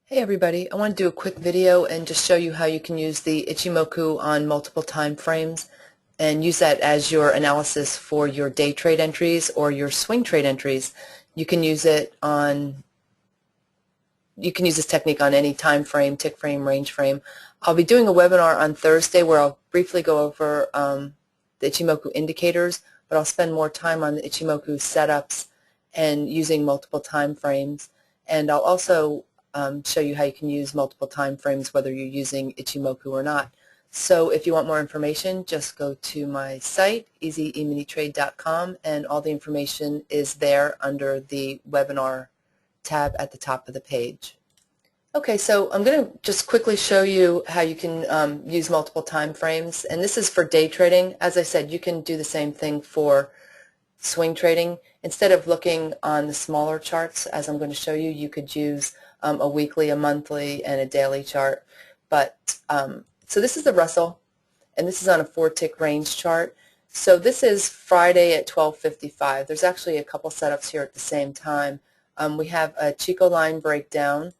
Hey everybody, I want to do a quick video and just show you how you can use the Ichimoku on multiple time frames and use that as your analysis for your day trade entries or your swing trade entries. You can use this technique on any time frame, tick frame, range frame. I'll be doing a webinar on Thursday where I'll briefly go over the Ichimoku indicators, but I'll spend more time on the Ichimoku setups and using multiple time frames. And I'll also show you how you can use multiple time frames whether you're using Ichimoku or not. So if you want more information, just go to my site, easyeMinitrade.com, and all the information is there under the webinar tab at the top of the page. Okay, so I'm going to just quickly show you how you can use multiple time frames, and this is for day trading. As I said, you can do the same thing for swing trading. Instead of looking on the smaller charts, as I'm going to show you, you could use a weekly, a monthly, and a daily chart. But so this is the Russell, and this is on a 4-tick range chart. So this is Friday at 12:55. There's actually a couple setups here at the same time. We have a Chico line breakdown,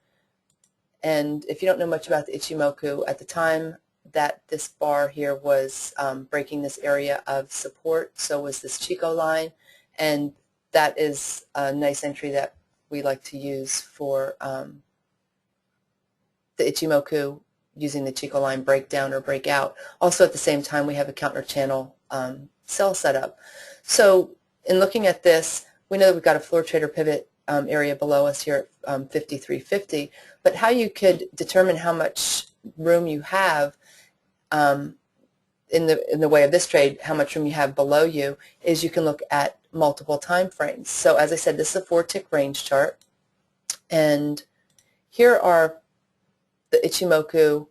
and if you don't know much about the Ichimoku, at the time that this bar here was breaking this area of support, so was this Chico line, and that is a nice entry that we like to use for the Ichimoku using the Chico line breakdown or breakout. Also at the same time we have a counter channel sell setup. So in looking at this, we know that we've got a floor trader pivot area below us here at 53.50, but how you could determine how much room you have in the way of this trade, how much room you have below you, is you can look at multiple time frames. So as I said, this is a 4-tick range chart, and here are the Ichimoku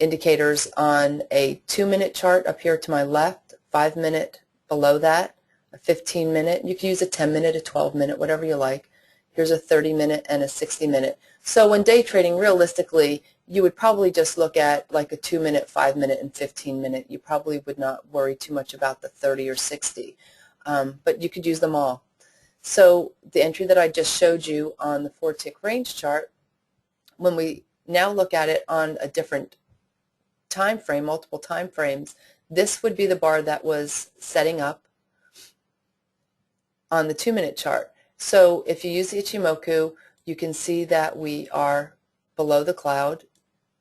indicators on a 2-minute chart up here to my left, 5-minute below that, a 15-minute, you can use a 10-minute, a 12-minute, whatever you like. Here's a 30-minute and a 60-minute. So when day trading, realistically, you would probably just look at like a 2-minute, 5-minute, and 15-minute. You probably would not worry too much about the 30 or 60, but you could use them all. So the entry that I just showed you on the 4-tick range chart, when we now look at it on a different time frame, multiple time frames, this would be the bar that was setting up on the 2-minute chart. So if you use the Ichimoku, you can see that we are below the cloud.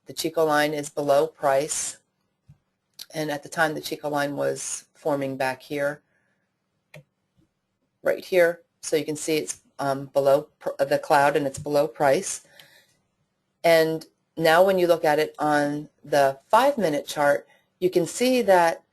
The Chico line is below price, and at the time the Chico line was forming back here, right here. So you can see it's below the cloud and it's below price. And now when you look at it on the 5-minute chart, you can see that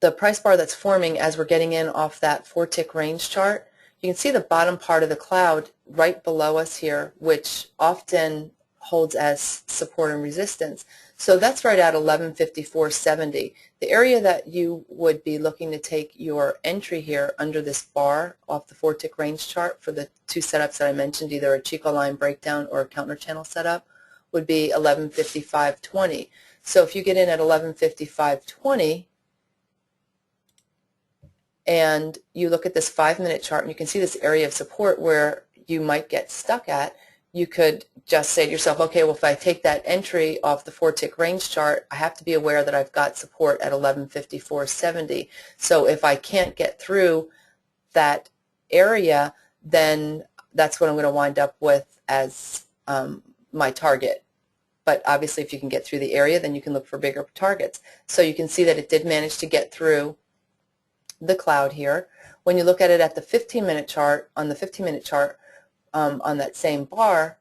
the price bar that's forming as we're getting in off that 4-tick range chart, you can see the bottom part of the cloud right below us here, which often holds as support and resistance. So that's right at 1154.70. The area that you would be looking to take your entry here under this bar off the 4-tick range chart for the two setups that I mentioned, either a Chico line breakdown or a counter channel setup, would be 1155.20. So if you get in at 1155.20 and you look at this 5-minute chart and you can see this area of support where you might get stuck at, you could just say to yourself, okay, well, if I take that entry off the 4-tick range chart, I have to be aware that I've got support at 1154.70. So if I can't get through that area, then that's what I'm going to wind up with as my target. But obviously if you can get through the area, then you can look for bigger targets. So you can see that it did manage to get through the cloud here. When you look at it at the 15-minute chart, on the 15-minute chart, on that same bar,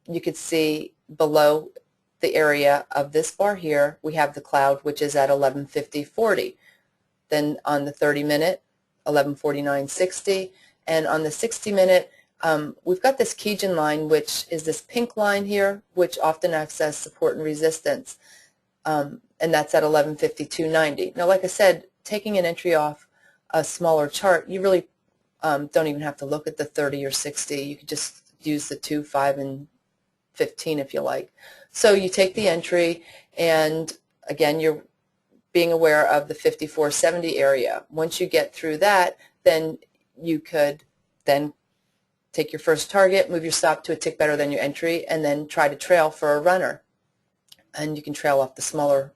you could see below the area of this bar here, we have the cloud, which is at 1150.40. Then on the 30-minute, 1149.60, and on the 60-minute, we've got this Kijun line, which is this pink line here, which often acts as support and resistance, and that's at 1152.90. Now, like I said, taking an entry off a smaller chart, you really don't even have to look at the 30 or 60. You could just use the 2, 5, and 15 if you like. So you take the entry, and again, you're being aware of the 54.70 area. Once you get through that, then you could then take your first target, move your stop to a tick better than your entry, and then try to trail for a runner. And you can trail off the smaller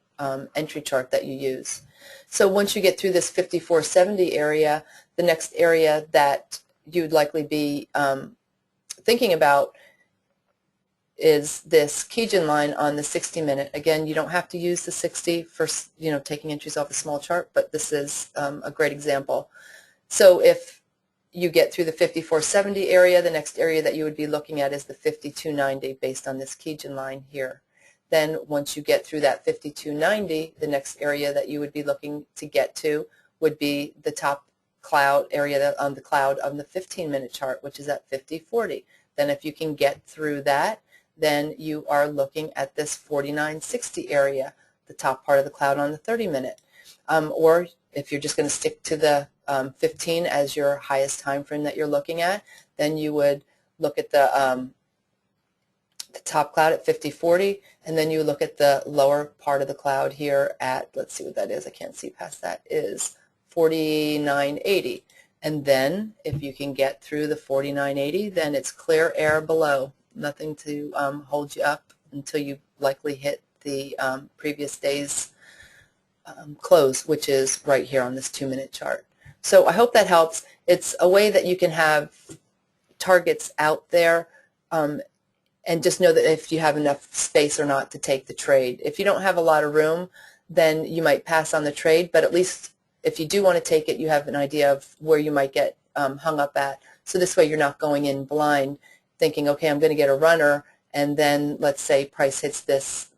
entry chart that you use. So once you get through this 5470 area, the next area that you'd likely be thinking about is this Kijun line on the 60-minute. Again, you don't have to use the 60 for taking entries off a small chart, but this is a great example. So if you get through the 5470 area, the next area that you would be looking at is the 5290 based on this Kijun line here. Then once you get through that 5290, the next area that you would be looking to get to would be the top cloud area on the cloud on the 15-minute chart, which is at 5040. Then if you can get through that, then you are looking at this 4960 area, the top part of the cloud on the 30-minute. Or if you're just going to stick to the 15 as your highest time frame that you're looking at, then you would look at the top cloud at 5040, and then you look at the lower part of the cloud here at, let's see what that is, I can't see past that, is 4980. And then if you can get through the 4980, then it's clear air below, nothing to hold you up until you likely hit the previous day's close, which is right here on this 2-minute chart. So I hope that helps. It's a way that you can have targets out there and just know that if you have enough space or not to take the trade. If you don't have a lot of room, then you might pass on the trade, but at least if you do want to take it, you have an idea of where you might get hung up at. So this way you're not going in blind thinking, okay, I'm going to get a runner, and then let's say price hits this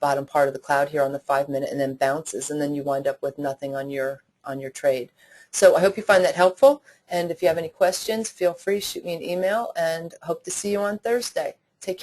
bottom part of the cloud here on the 5-minute and then bounces, and then you wind up with nothing on your trade. So I hope you find that helpful, and if you have any questions, feel free to shoot me an email, and hope to see you on Thursday. Take care.